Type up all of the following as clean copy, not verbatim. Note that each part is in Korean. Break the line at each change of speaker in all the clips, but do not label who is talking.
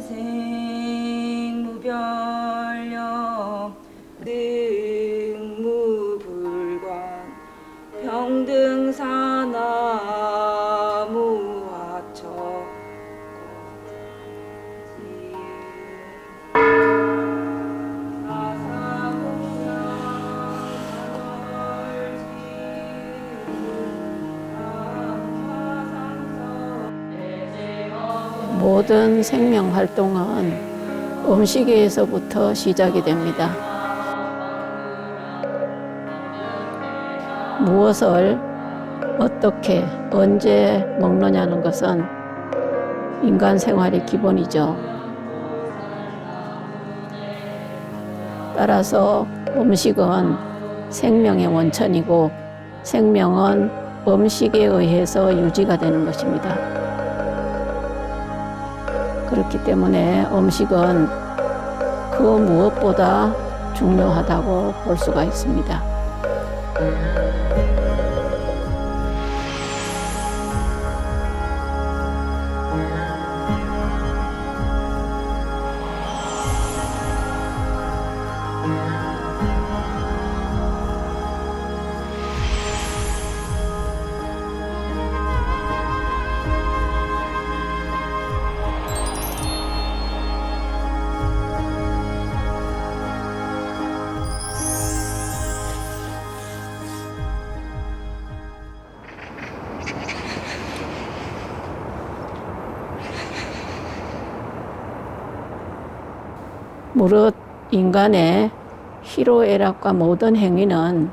원하진생 무별력 능무불관 평등사나무화처
모든 생명 활동은 음식에서부터 시작이 됩니다. 무엇을 어떻게 언제 먹느냐는 것은 인간 생활의 기본이죠. 따라서 음식은 생명의 원천이고 생명은 음식에 의해서 유지가 되는 것입니다. 그렇기 때문에 음식은 그 무엇보다 중요하다고 볼 수가 있습니다. 무릇 인간의 희로애락과 모든 행위는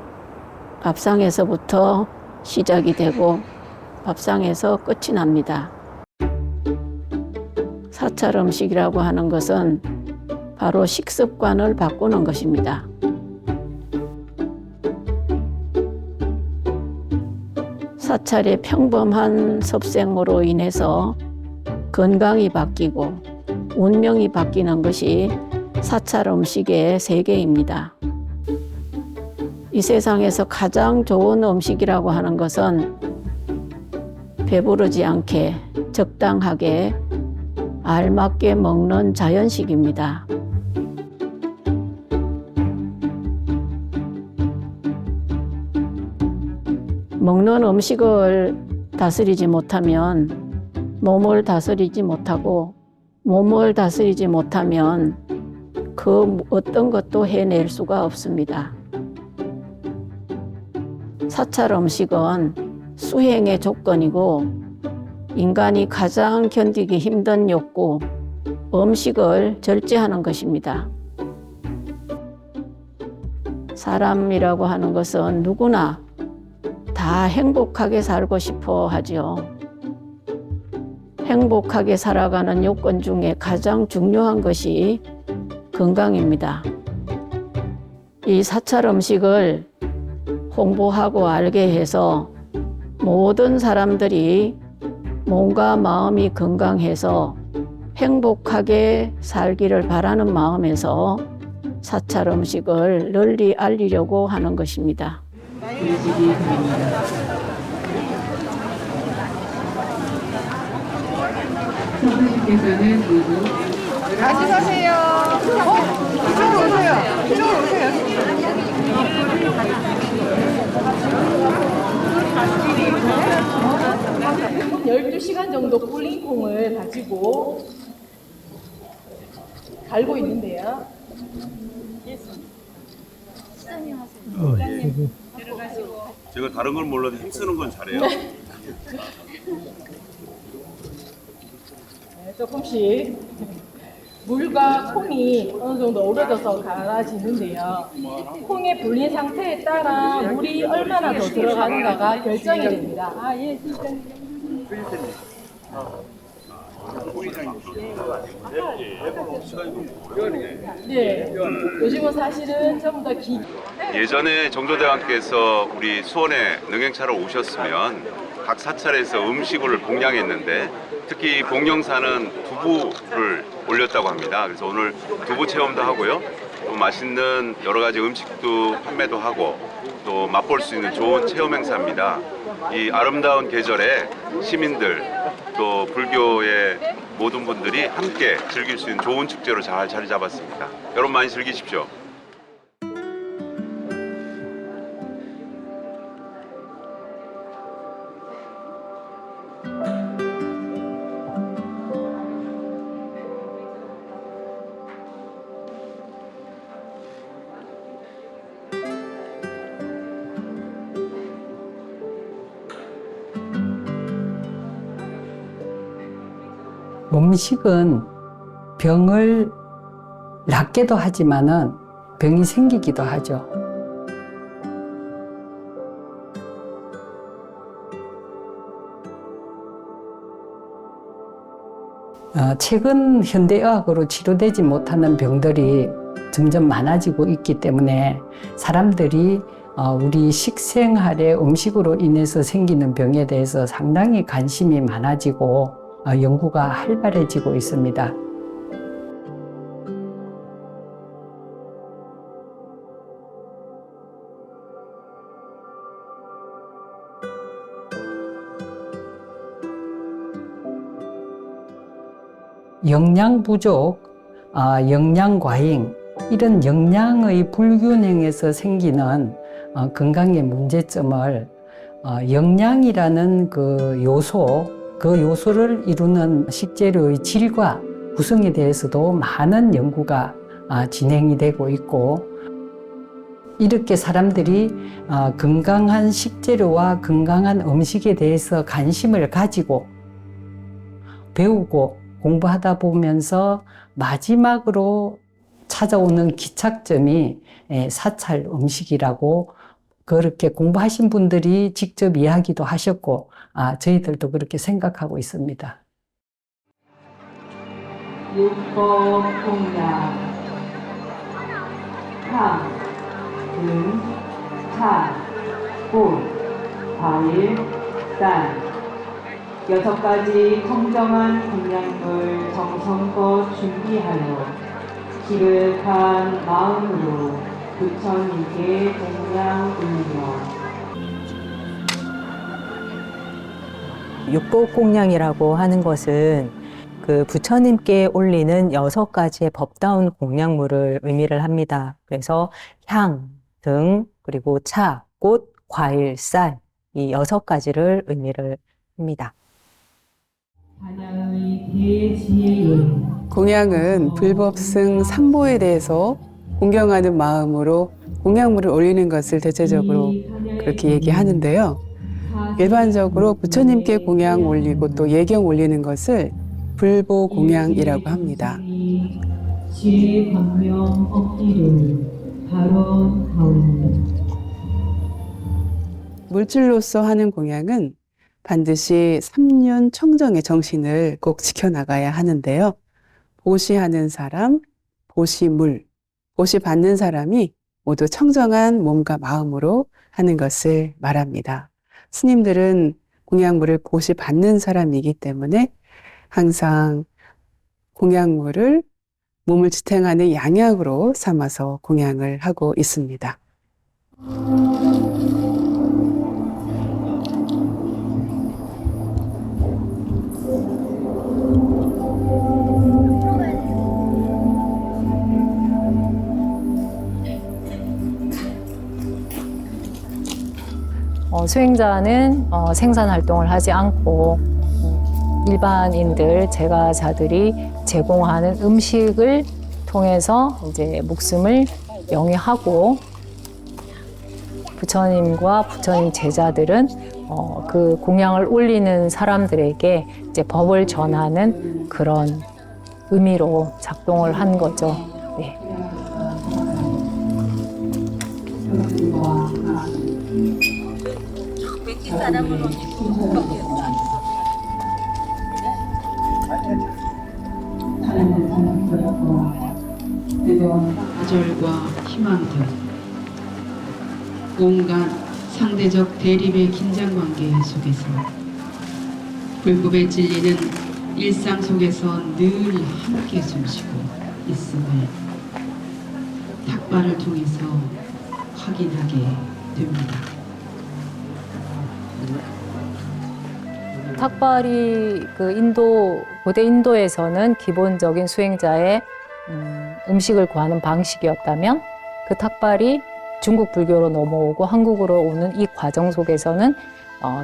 밥상에서부터 시작이 되고 밥상에서 끝이 납니다. 사찰 음식이라고 하는 것은 바로 식습관을 바꾸는 것입니다. 사찰의 평범한 섭생으로 인해서 건강이 바뀌고 운명이 바뀌는 것이 사찰 음식의 세계입니다. 이 세상에서 가장 좋은 음식이라고 하는 것은 배부르지 않게 적당하게 알맞게 먹는 자연식입니다. 먹는 음식을 다스리지 못하면 몸을 다스리지 못하고 몸을 다스리지 못하면 그 어떤 것도 해낼 수가 없습니다. 사찰 음식은 수행의 조건이고 인간이 가장 견디기 힘든 욕구, 음식을 절제하는 것입니다. 사람이라고 하는 것은 누구나 다 행복하게 살고 싶어 하죠. 행복하게 살아가는 요건 중에 가장 중요한 것이 건강입니다. 이 사찰 음식을 홍보하고 알게 해서 모든 사람들이 몸과 마음이 건강해서 행복하게 살기를 바라는 마음에서 사찰 음식을 널리 알리려고 하는 것입니다.
선생님께서는 모두 같이 서세요. 이쪽으로 오세요. 이쪽으로 오세요.
12시간 정도 꿀린 콩을 가지고 갈고 있는데요.
제가 다른 걸 몰라도 힘쓰는 건 잘해요.
네, 조금씩 물과 콩이 어느 정도 어우러져서 갈아지는데요. 콩의 불린 상태에 따라 물이 얼마나 더 들어가는가가 결정이 됩니다. 아, 예, 실장님. 네, 요즘은 사실은 전부 다
예전에 정조대왕께서 우리 수원에 능행차로 오셨으면 각 사찰에서 음식을 봉양했는데 특히 봉영사는 두부를 올렸다고 합니다. 그래서 오늘 두부 체험도 하고요. 또 맛있는 여러 가지 음식도 판매도 하고 또 맛볼 수 있는 좋은 체험 행사입니다. 이 아름다운 계절에 시민들 또 불교의 모든 분들이 함께 즐길 수 있는 좋은 축제로 잘 자리 잡았습니다. 여러분 많이 즐기십시오.
몸식은 병을 낫게도 하지만은 병이 생기기도 하죠. 최근 현대의학으로 치료되지 못하는 병들이 점점 많아지고 있기 때문에 사람들이 우리 식생활의 음식으로 인해서 생기는 병에 대해서 상당히 관심이 많아지고 연구가 활발해지고 있습니다. 영양 부족, 영양 과잉, 이런 영양의 불균형에서 생기는 건강의 문제점을 영양이라는 그 요소를 이루는 식재료의 질과 구성에 대해서도 많은 연구가 진행이 되고 있고, 이렇게 사람들이 건강한 식재료와 건강한 음식에 대해서 관심을 가지고 배우고 공부하다 보면서 마지막으로 찾아오는 기착점이 사찰 음식이라고 그렇게 공부하신 분들이 직접 이야기도 하셨고, 저희들도 그렇게 생각하고 있습니다.
육법 공양 탕, 등, 차, 꽃, 과일, 쌀 6가지 청정한 공양을 정성껏 준비하여 기획한 마음으로 부처님께 공양 올리며
육법공양이라고 하는 것은 그 부처님께 올리는 6가지의 법다운 공양물을 의미를 합니다. 그래서 향, 등, 그리고 차, 꽃, 과일, 쌀, 이 6가지를 의미를 합니다.
공양은 불법승 삼보에 대해서 공경하는 마음으로 공양물을 올리는 것을 대체적으로 그렇게 얘기하는데요. 일반적으로 부처님께 공양 올리고 또 예경 올리는 것을 불보 공양이라고 합니다.
지혜 광명 없기를 발언하오니.
물질로서 하는 공양은 반드시 삼륜 청정의 정신을 꼭 지켜나가야 하는데요. 보시하는 사람, 보시물, 보시 받는 사람이 모두 청정한 몸과 마음으로 하는 것을 말합니다. 스님들은 공양물을 보시 받는 사람이기 때문에 항상 공양물을 몸을 지탱하는 양약으로 삼아서 공양을 하고 있습니다.
수행자는 생산활동을 하지 않고 일반인들, 제가자들이 제공하는 음식을 통해서 이제 목숨을 영위하고, 부처님과 부처님 제자들은 그 공양을 올리는 사람들에게 이제 법을 전하는 그런 의미로 작동을 한 거죠. 네.
좌절과 희망 등 온갖 상대적 대립의 긴장관계 속에서 불법의 진리는 일상 속에서 늘 함께 숨쉬고 있음을 탁발을 통해서 확인하게 됩니다.
탁발이 고대 인도에서는 기본적인 수행자의 음식을 구하는 방식이었다면 그 탁발이 중국 불교로 넘어오고 한국으로 오는 이 과정 속에서는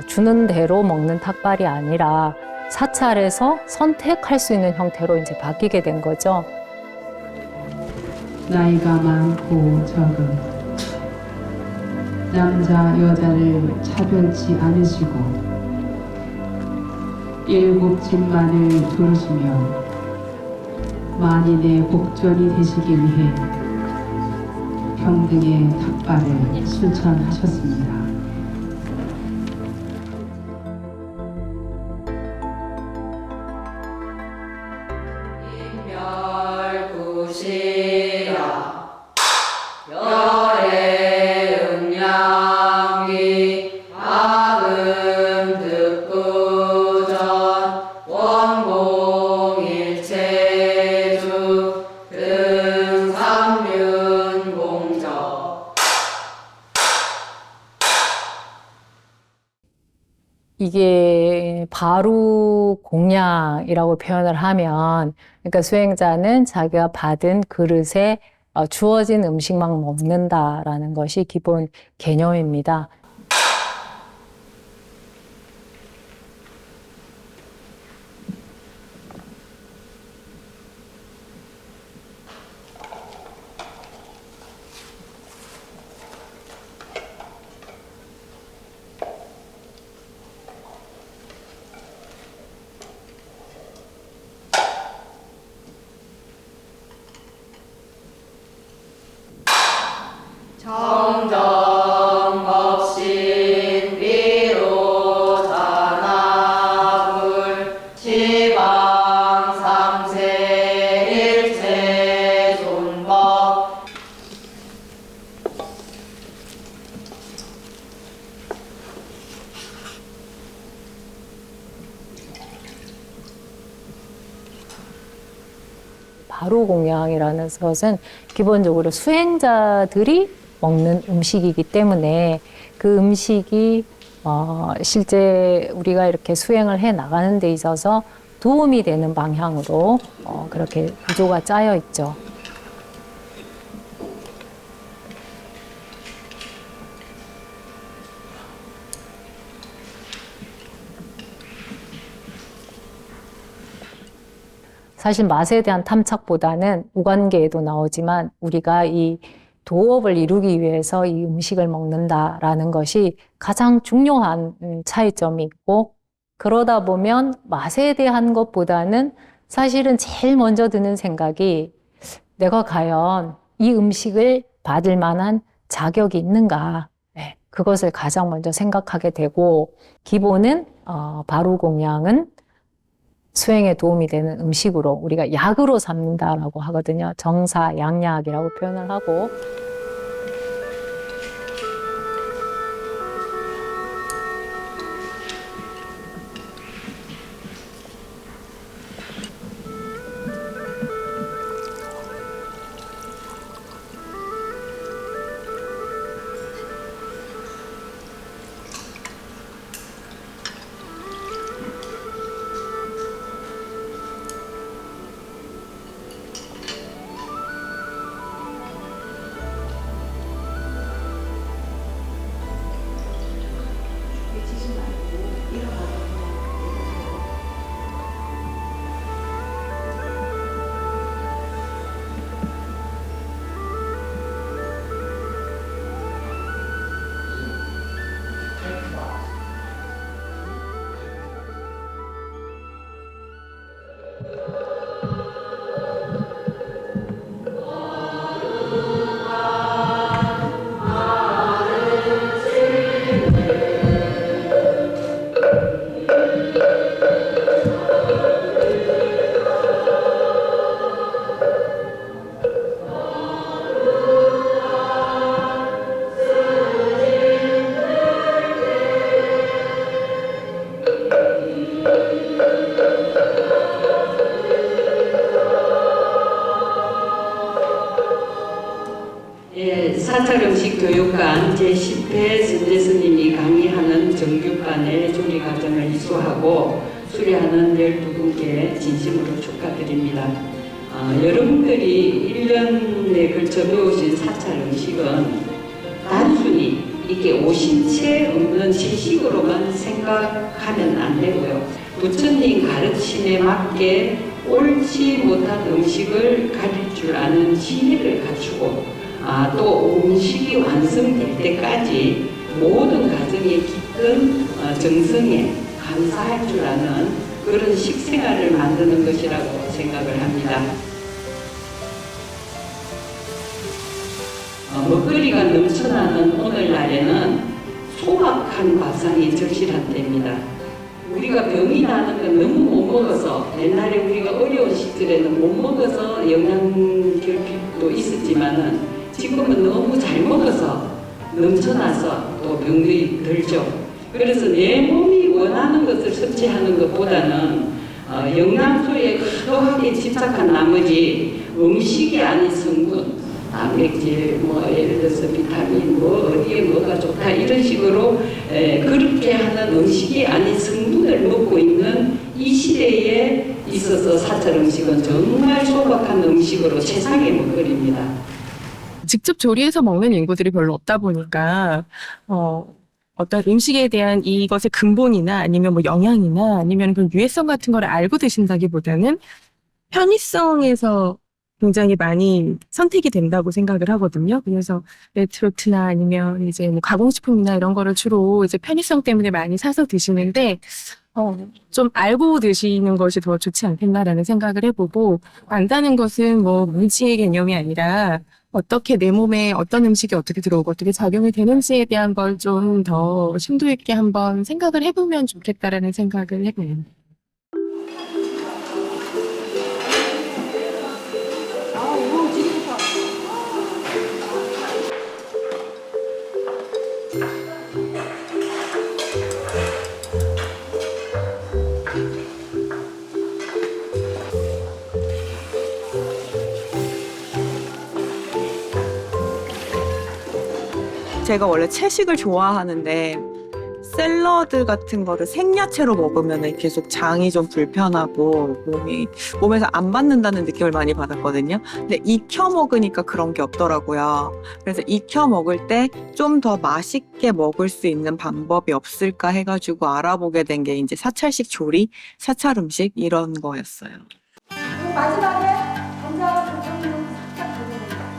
주는 대로 먹는 탁발이 아니라 사찰에서 선택할 수 있는 형태로 이제 바뀌게 된 거죠.
나이가 많고 적음, 남자 여자를 차별치 않으시고 일곱 집만을 돌으시며 만인의 복전이 되시기 위해 평등의 탁발을 실천하셨습니다.
이게 바로 공양이라고 표현을 하면, 그러니까 수행자는 자기가 받은 그릇에 주어진 음식만 먹는다라는 것이 기본 개념입니다. 바로 공양이라는 것은 기본적으로 수행자들이 먹는 음식이기 때문에 그 음식이 실제 우리가 이렇게 수행을 해 나가는 데 있어서 도움이 되는 방향으로 그렇게 구조가 짜여 있죠. 사실 맛에 대한 탐착보다는 우관계에도 나오지만 우리가 이 도업을 이루기 위해서 이 음식을 먹는다라는 것이 가장 중요한 차이점이 있고, 그러다 보면 맛에 대한 것보다는 사실은 제일 먼저 드는 생각이 내가 과연 이 음식을 받을 만한 자격이 있는가, 그것을 가장 먼저 생각하게 되고, 기본은 바로 공양은 수행에 도움이 되는 음식으로 우리가 약으로 삼는다라고 하거든요. 정사, 양약이라고 표현을 하고,
사찰 음식 교육관 제10회 선제 스님이 강의하는 정규반의 조리 과정을 이수하고 수료하는 12분께 진심으로 축하드립니다. 여러분들이 1년에 걸쳐 배우신 사찰 음식은 단순히 이게 오신채 없는 채식으로만 생각하면 안 되고요. 부처님 가르침에 맞게 옳지 못한 음식을 가릴 줄 아는 지혜를 갖추고 또 음식이 완성될 때까지 모든 과정의 깊은 정성에 감사할 줄 아는 그런 식생활을 만드는 것이라고 생각을 합니다. 먹거리가 넘쳐나는 오늘날에는 소박한 밥상이 절실한 때입니다. 우리가 병이 나는 건 너무 못 먹어서 옛날에 우리가 어려운 시절에는 못 먹어서 영양 결핍도 있었지만은 지금은 너무 잘 먹어서 넘쳐나서 또 병들이 들죠. 그래서 내 몸이 원하는 것을 섭취하는 것보다는 영양소에 과도하게 집착한 나머지 음식이 아닌 성분, 단백질, 예를 들어서 비타민, 어디에 뭐가 좋다 이런 식으로 그렇게 하는 음식이 아닌 성분을 먹고 있는 이 시대에 있어서 사찰 음식은 정말 소박한 음식으로 최상의 먹거리입니다.
직접 조리해서 먹는 인구들이 별로 없다 보니까 어떤 음식에 대한 이것의 근본이나 아니면 뭐 영양이나 아니면 그 유해성 같은 걸 알고 드신다기보다는 편의성에서 굉장히 많이 선택이 된다고 생각을 하거든요. 그래서 레트로트나 아니면 이제 뭐 가공식품이나 이런 거를 주로 이제 편의성 때문에 많이 사서 드시는데 좀 알고 드시는 것이 더 좋지 않겠나라는 생각을 해보고, 안다는 것은 뭐 무지의 개념이 아니라 어떻게 내 몸에 어떤 음식이 어떻게 들어오고 어떻게 작용이 되는지에 대한 걸 좀 더 심도 있게 한번 생각을 해보면 좋겠다라는 생각을 해봐요.
제가 원래 채식을 좋아하는데 샐러드 같은 거를 생야채로 먹으면 계속 장이 좀 불편하고 몸에서 안 받는다는 느낌을 많이 받았거든요. 근데 익혀 먹으니까 그런 게 없더라고요. 그래서 익혀 먹을 때 좀 더 맛있게 먹을 수 있는 방법이 없을까 해가지고 알아보게 된 게 이제 사찰식 조리, 사찰 음식 이런 거였어요.
마지막에 감사하고 부처님은 살짝 보내드립니다.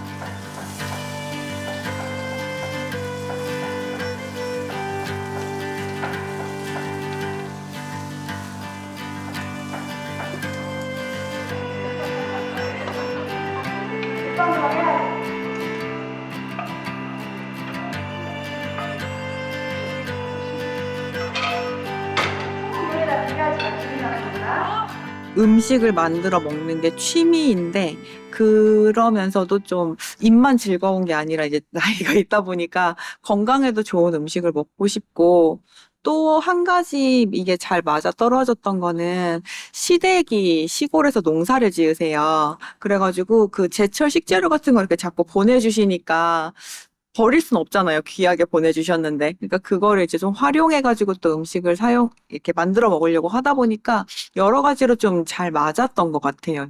음식을 만들어 먹는 게 취미인데 그러면서도 좀 입만 즐거운 게 아니라 이제 나이가 있다 보니까 건강에도 좋은 음식을 먹고 싶고, 또 한 가지 이게 잘 맞아 떨어졌던 거는 시댁이 시골에서 농사를 지으세요. 그래가지고 그 제철 식재료 같은 거 이렇게 자꾸 보내주시니까 버릴 순 없잖아요. 귀하게 보내주셨는데. 그러니까 그거를 이제 좀 활용해가지고 또 음식을 이렇게 만들어 먹으려고 하다 보니까 여러 가지로 좀 잘 맞았던 것 같아요.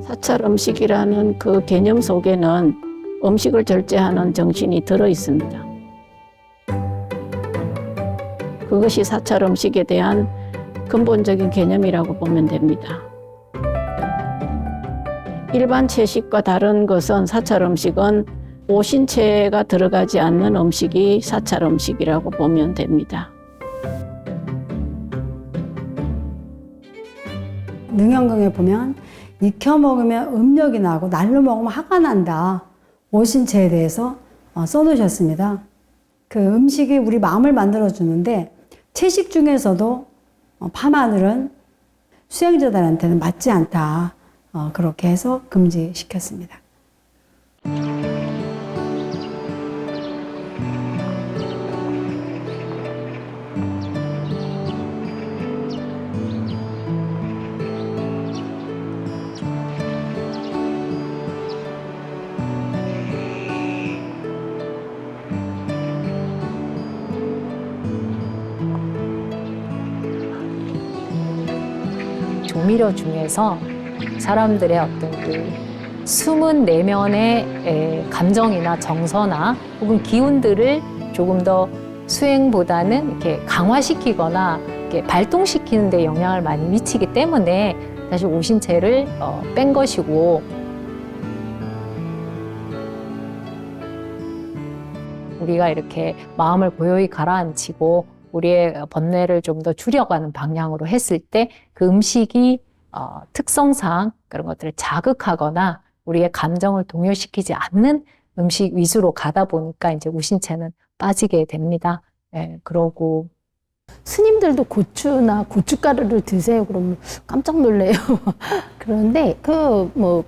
사찰 음식이라는 그 개념 속에는 음식을 절제하는 정신이 들어 있습니다. 그것이 사찰 음식에 대한 근본적인 개념이라고 보면 됩니다. 일반 채식과 다른 것은 사찰 음식은 오신채가 들어가지 않는 음식이 사찰 음식이라고 보면 됩니다.
능영경에 보면 익혀 먹으면 음력이 나고 날로 먹으면 화가 난다. 오신채에 대해서 써놓으셨습니다. 그 음식이 우리 마음을 만들어주는데 채식 중에서도 파마늘은 수행자들한테는 맞지 않다. 그렇게 해서 금지시켰습니다.
「 조미료 중에서 사람들의 어떤 그 숨은 내면의 감정이나 정서나 혹은 기운들을 조금 더 수행보다는 이렇게 강화시키거나 이렇게 발동시키는 데 영향을 많이 미치기 때문에 사실 오신채를 뺀 것이고, 우리가 이렇게 마음을 고요히 가라앉히고 우리의 번뇌를 좀 더 줄여가는 방향으로 했을 때 그 음식이 특성상 그런 것들을 자극하거나 우리의 감정을 동요시키지 않는 음식 위주로 가다 보니까 이제 우신채는 빠지게 됩니다. 예, 그러고
스님들도 고추나 고춧가루를 드세요. 그러면 깜짝 놀래요. 그런데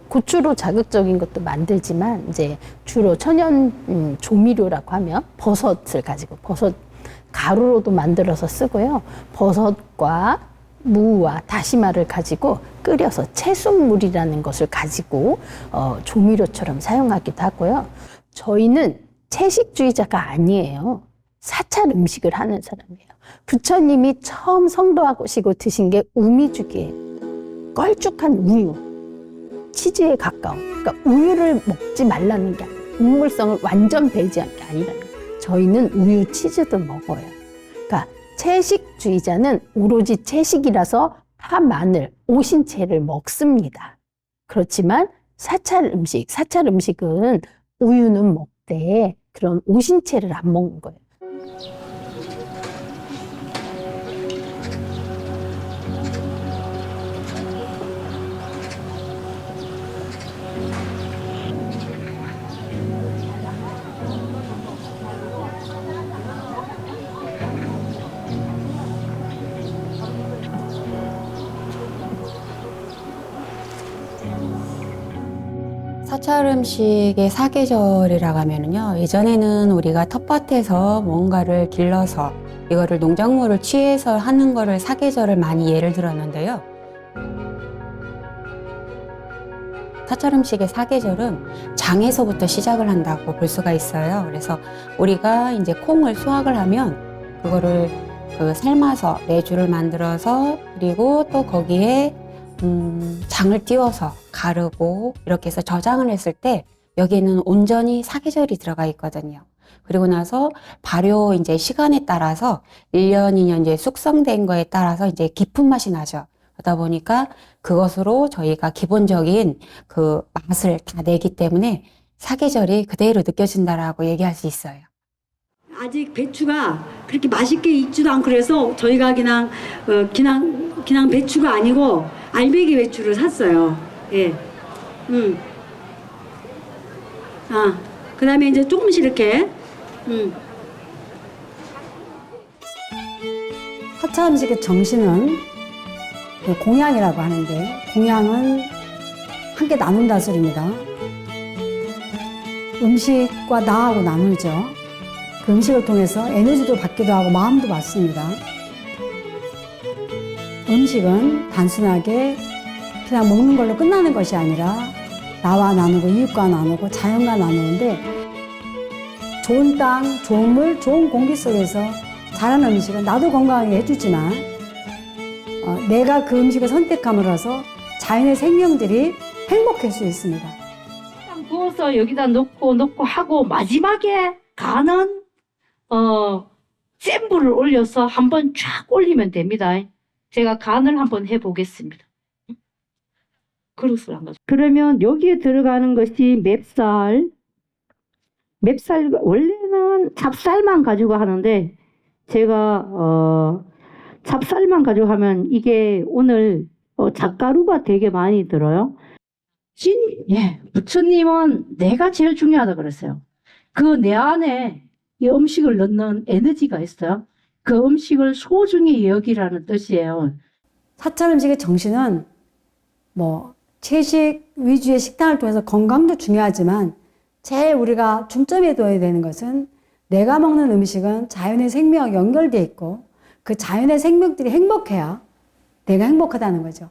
고추로 자극적인 것도 만들지만 이제 주로 천연 조미료라고 하면 버섯을 가지고 버섯 가루로도 만들어서 쓰고요. 버섯과 무와 다시마를 가지고 끓여서 채순물이라는 것을 가지고 조미료처럼 사용하기도 하고요. 저희는 채식주의자가 아니에요. 사찰 음식을 하는 사람이에요. 부처님이 처음 성도하시고 드신 게 우미죽이에요. 걸쭉한 우유, 치즈에 가까운. 그러니까 우유를 먹지 말라는 게 아니에요. 동물성을 완전 배제한 게 아니라는 거예요. 저희는 우유, 치즈도 먹어요. 그러니까 채식주의자는 오로지 채식이라서 파, 마늘, 오신채를 먹습니다. 그렇지만 사찰 음식은 우유는 먹되 그런 오신채를 안 먹는 거예요.
사찰 음식의 사계절이라고 하면요, 예전에는 우리가 텃밭에서 뭔가를 길러서 이거를 농작물을 취해서 하는 거를 사계절을 많이 예를 들었는데요. 사찰 음식의 사계절은 장에서부터 시작을 한다고 볼 수가 있어요. 그래서 우리가 이제 콩을 수확을 하면 그거를 삶아서 메주를 만들어서, 그리고 또 거기에 장을 띄워서 가르고 이렇게 해서 저장을 했을 때 여기에는 온전히 사계절이 들어가 있거든요. 그리고 나서 발효 이제 시간에 따라서 1년, 2년 이제 숙성된 거에 따라서 이제 깊은 맛이 나죠. 그러다 보니까 그것으로 저희가 기본적인 그 맛을 다 내기 때문에 사계절이 그대로 느껴진다라고 얘기할 수 있어요.
아직 배추가 그렇게 맛있게 익지도 않고 그래서 저희가 그냥 배추가 아니고 알배기 배추를 샀어요. 예. 그다음에 이제 조금씩 이렇게.
사찰 음식의 정신은 공양이라고 하는데, 공양은 함께 나눈다 소리입니다. 음식과 나하고 나누죠. 그 음식을 통해서 에너지도 받기도 하고 마음도 받습니다. 음식은 단순하게 그냥 먹는 걸로 끝나는 것이 아니라 나와 나누고 이웃과 나누고 자연과 나누는데, 좋은 땅, 좋은 물, 좋은 공기 속에서 자라는 음식은 나도 건강하게 해주지만 내가 그 음식을 선택함으로써 자연의 생명들이 행복할 수 있습니다.
부어서 여기다 넣고 하고 마지막에 간은 센 불을 올려서 한번 쫙 올리면 됩니다. 제가 간을 한번 해보겠습니다. 그릇을 한 거죠. 그러면 여기에 들어가는 것이 맵쌀 원래는 찹쌀만 가지고 하는데 제가 찹쌀만 가지고 하면 이게 오늘 잣가루가 되게 많이 들어요. 부처님은 내가 제일 중요하다 그랬어요. 그 내 안에 이 음식을 넣는 에너지가 있어요. 그 음식을 소중히 여기라는 뜻이에요.
사찰 음식의 정신은 채식 위주의 식단을 통해서 건강도 중요하지만 제일 우리가 중점에 둬야 되는 것은 내가 먹는 음식은 자연의 생명과 연결되어 있고 그 자연의 생명들이 행복해야 내가 행복하다는 거죠.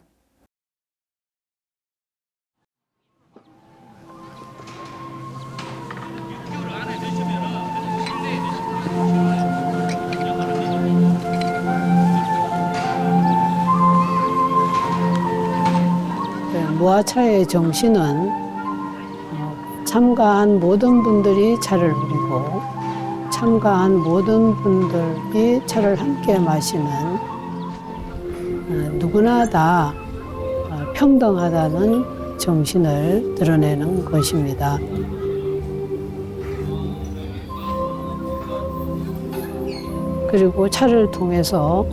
무아차의 정신은 참가한 모든 분들이 차를 누리고 참가한 모든 분들이 차를 함께 마시는 누구나 다 평등하다는 정신을 드러내는 것입니다. 그리고 차를 통해서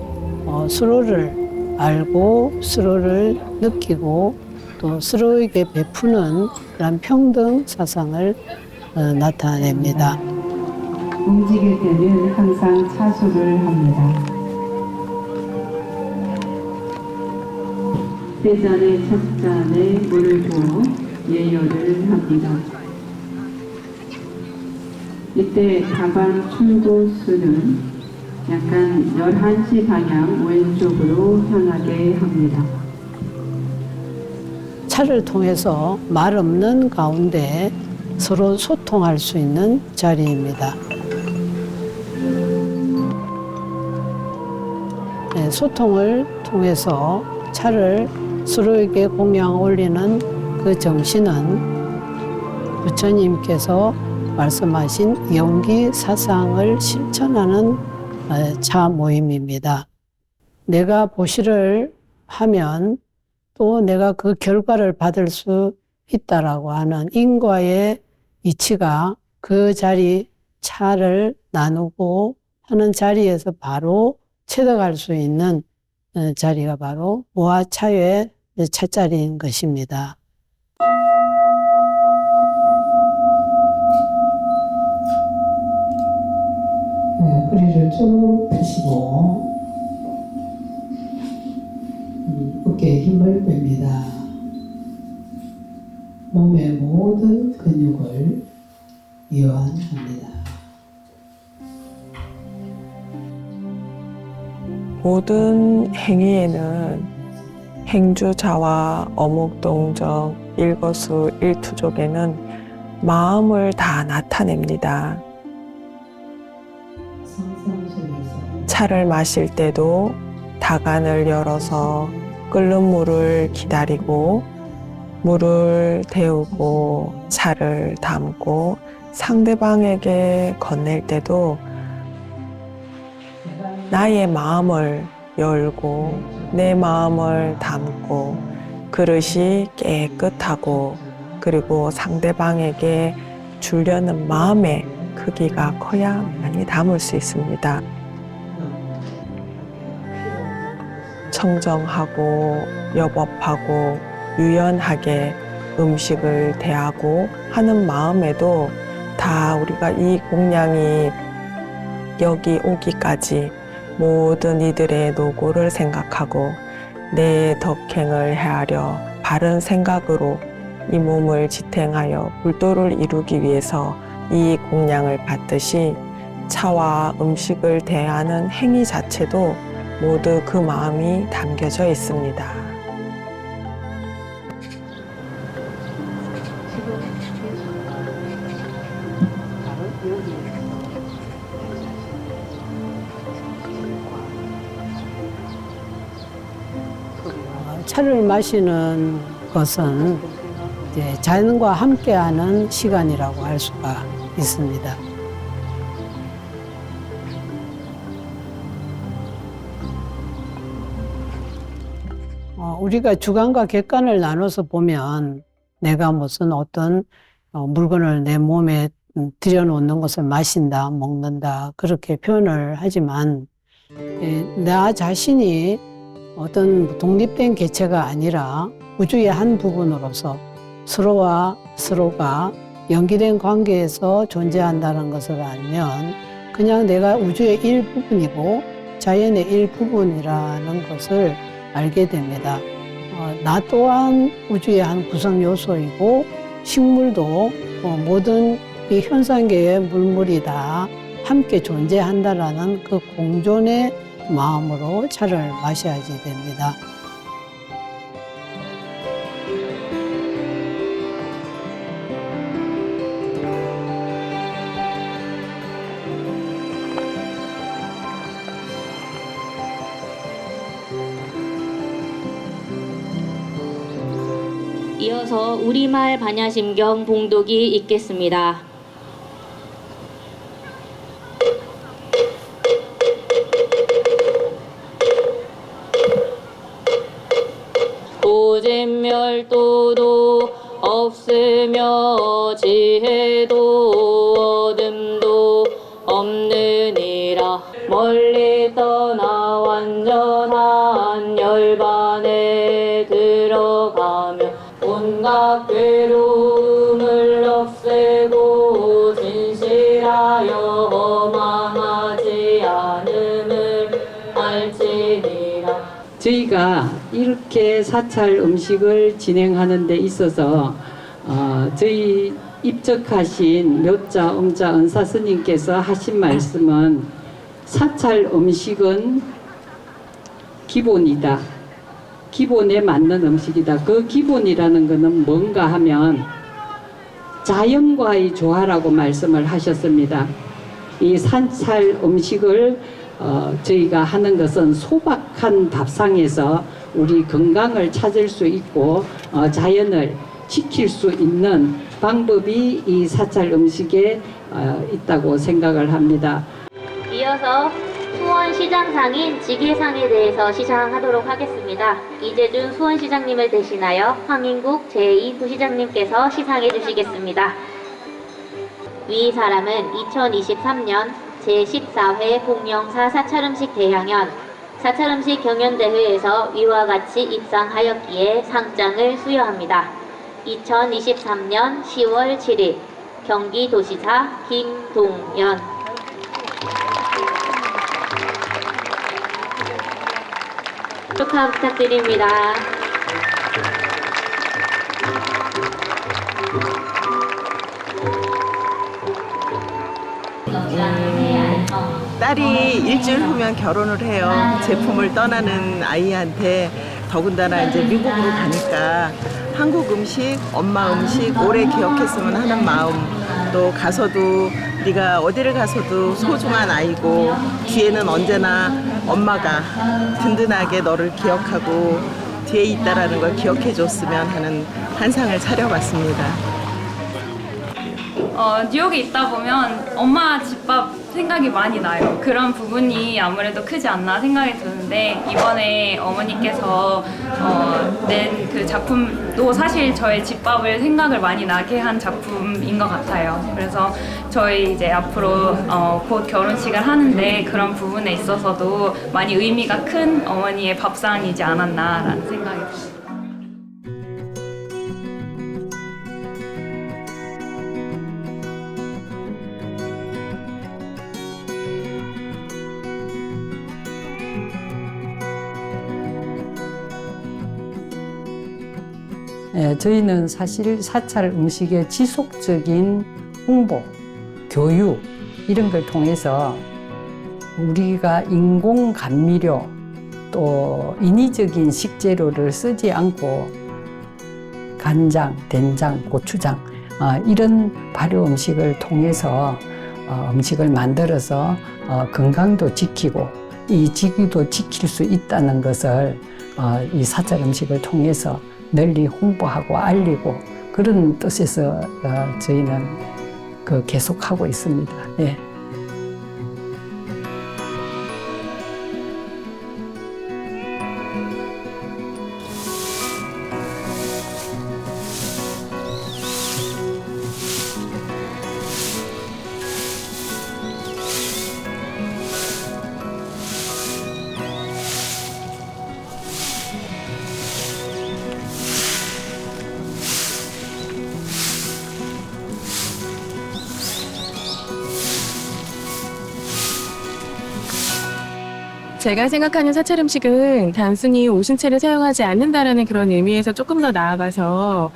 서로를 알고 서로를 느끼고 또 서로에게 베푸는 그런 평등 사상을 나타냅니다.
움직일 때는 항상 차수를 합니다. 세 잔의 첫 잔에 물을 부어 예열을 합니다. 이때 다반 출구수는 약간 11시 방향 왼쪽으로 향하게 합니다.
차를 통해서 말 없는 가운데 서로 소통할 수 있는 자리입니다. 네, 소통을 통해서 차를 서로에게 공양 올리는 그 정신은 부처님께서 말씀하신 영기 사상을 실천하는 차 모임입니다. 내가 보시를 하면 또 내가 그 결과를 받을 수 있다라고 하는 인과의 이치가 그 자리 차를 나누고 하는 자리에서 바로 체득할 수 있는 자리가 바로 무아차의 차자리인 것입니다.
네, 허리를 쭉 펴시고 어깨에 힘을 뺍니다. 몸의 모든 근육을 이완합니다.
모든 행위에는 행주자와 어묵동정, 일거수, 일투족에는 마음을 다 나타냅니다. 차를 마실 때도 다간을 열어서 끓는 물을 기다리고 물을 데우고 차를 담고 상대방에게 건넬 때도 나의 마음을 열고 내 마음을 담고 그릇이 깨끗하고 그리고 상대방에게 주려는 마음의 크기가 커야 많이 담을 수 있습니다. 청정하고 여법하고 유연하게 음식을 대하고 하는 마음에도 다 우리가 이 공양이 여기 오기까지 모든 이들의 노고를 생각하고 내 덕행을 헤아려 바른 생각으로 이 몸을 지탱하여 불도를 이루기 위해서 이 공양을 받듯이 차와 음식을 대하는 행위 자체도 모두 그 마음이 담겨져 있습니다.
차를 마시는 것은 이제 자연과 함께하는 시간이라고 할 수가 있습니다. 우리가 주관과 객관을 나눠서 보면 내가 무슨 어떤 물건을 내 몸에 들여놓는 것을 마신다, 먹는다 그렇게 표현을 하지만 나 자신이 어떤 독립된 개체가 아니라 우주의 한 부분으로서 서로와 서로가 연기된 관계에서 존재한다는 것을 알면 그냥 내가 우주의 일부분이고 자연의 일부분이라는 것을 알게 됩니다. 나 또한 우주의 한 구성 요소이고 식물도 모든 이 현상계의 물물이 다 함께 존재한다라는 그 공존의 마음으로 차를 마셔야지 됩니다.
이어서 우리마을 반야심경 봉독이 있겠습니다. 오진멸도도 없으며 지혜도 어둠도 없느니라. 멀리 떠나 완전한 열반에 들어가며 온갖 괴로움을 없애고 진실하여 망하지 않음을 알지니라.
저희가 이렇게 사찰 음식을 진행하는 데 있어서 저희 입적하신 묘자, 음자, 은사 스님께서 하신 말씀은 사찰 음식은 기본이다. 기본에 맞는 음식이다. 그 기본이라는 것은 뭔가 하면 자연과의 조화라고 말씀을 하셨습니다. 이 사찰 음식을 저희가 하는 것은 소박한 밥상에서 우리 건강을 찾을 수 있고 자연을 지킬 수 있는 방법이 이 사찰 음식에 있다고 생각을 합니다.
이어서 수원시장상인 지게상에 대해서 시상하도록 하겠습니다. 이재준 수원시장님을 대신하여 황인국 제2부시장님께서 시상해 주시겠습니다. 위 사람은 2023년 제14회 복령사 사찰음식 대향연 사찰음식 경연대회에서 위와 같이 입상하였기에 상장을 수여합니다. 2023년 10월 7일 경기도시사 김동연. 축하 부탁드립니다.
딸이 일주일 후면 결혼을 해요. 제품을 떠나는 아이한테 더군다나 이제 미국으로 가니까 한국 음식, 엄마 음식 오래 기억했으면 하는 마음, 또 가서도 네가 어디를 가서도 소중한 아이고 뒤에는 언제나 엄마가 든든하게 너를 기억하고 뒤에 있다라는 걸 기억해 줬으면 하는 한상을 차려봤습니다.
뉴욕에 있다 보면 엄마 집밥 생각이 많이 나요. 그런 부분이 아무래도 크지 않나 생각이 드는데 이번에 어머니께서 낸 그 작품도 사실 저의 집밥을 생각을 많이 나게 한 작품인 것 같아요. 그래서 저희 이제 앞으로 곧 결혼식을 하는데 그런 부분에 있어서도 많이 의미가 큰 어머니의 밥상이지 않았나라는 생각이 듭니다.
저희는 사실 사찰 음식의 지속적인 홍보, 교육 이런 걸 통해서 우리가 인공 감미료 또 인위적인 식재료를 쓰지 않고 간장, 된장, 고추장 이런 발효 음식을 통해서 음식을 만들어서 건강도 지키고 이 지기도 지킬 수 있다는 것을 이 사찰 음식을 통해서 널리 홍보하고 알리고 그런 뜻에서 저희는 계속하고 있습니다. 예.
제가 생각하는 사찰 음식은 단순히 오신채를 사용하지 않는다라는 그런 의미에서 조금 더 나아가서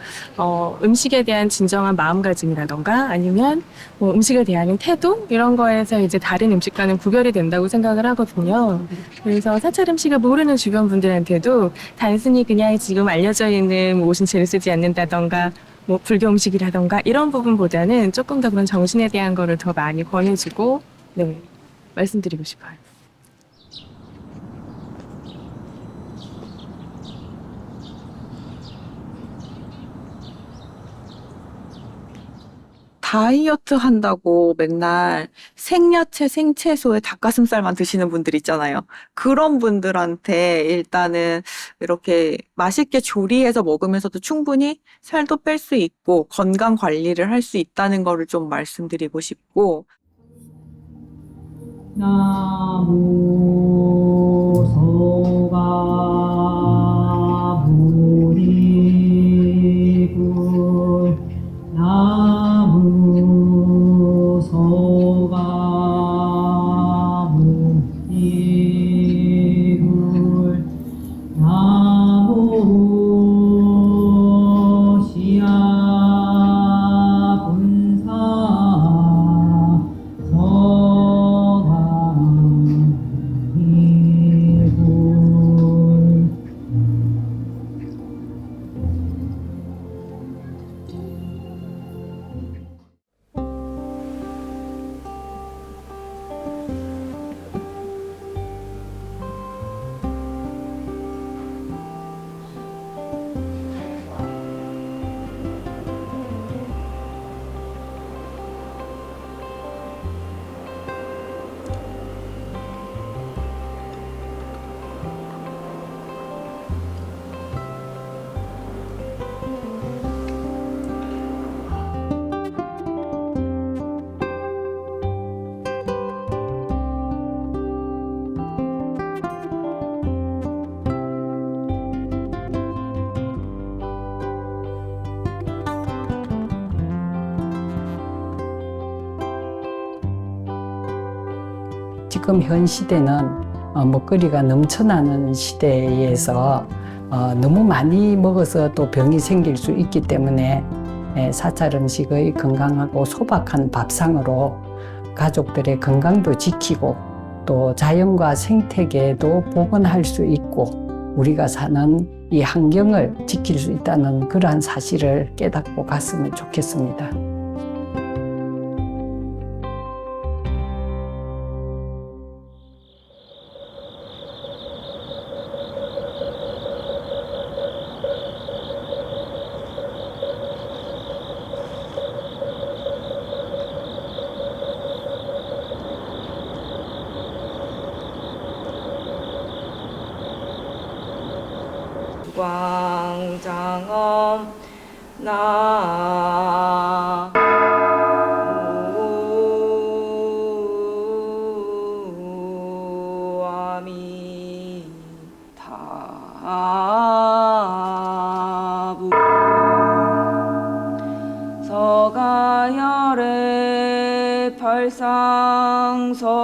음식에 대한 진정한 마음가짐이라던가 아니면 뭐 음식을 대하는 태도 이런 거에서 이제 다른 음식과는 구별이 된다고 생각을 하거든요. 그래서 사찰 음식을 모르는 주변 분들한테도 단순히 그냥 지금 알려져 있는 뭐 오신채를 쓰지 않는다던가 뭐 불교 음식이라던가 이런 부분보다는 조금 더 그런 정신에 대한 거를 더 많이 권해주고 네, 말씀드리고 싶어요.
다이어트 한다고 맨날 생야채, 생채소에 닭가슴살만 드시는 분들 있잖아요. 그런 분들한테 일단은 이렇게 맛있게 조리해서 먹으면서도 충분히 살도 뺄 수 있고 건강 관리를 할 수 있다는 거를 좀 말씀드리고 싶고.
나무 소가 무리불 나무 소가 무리불 나무 시야 분사 서가 이불
지금 현 시대는 먹거리가 넘쳐나는 시대에서 너무 많이 먹어서 또 병이 생길 수 있기 때문에 사찰 음식의 건강하고 소박한 밥상으로 가족들의 건강도 지키고 또 자연과 생태계도 복원할 수 있고 우리가 사는 이 환경을 지킬 수 있다는 그러한 사실을 깨닫고 갔으면 좋겠습니다.
광장엄 나 무아미 다부 서가열의 발상성도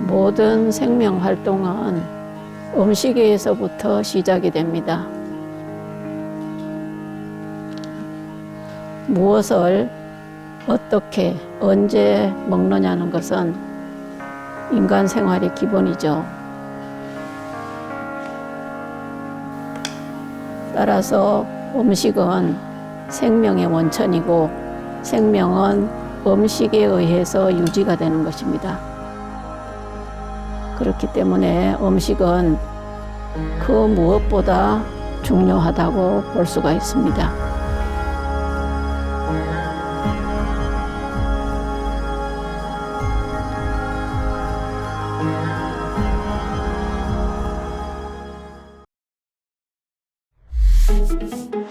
모든 생명 활동은 음식에서부터 시작이 됩니다. 무엇을 어떻게 언제 먹느냐는 것은 인간 생활의 기본이죠. 따라서 음식은 생명의 원천이고 생명은 음식에 의해서 유지가 되는 것입니다. 그렇기 때문에 음식은 그 무엇보다 중요하다고 볼 수가 있습니다.
Thank you.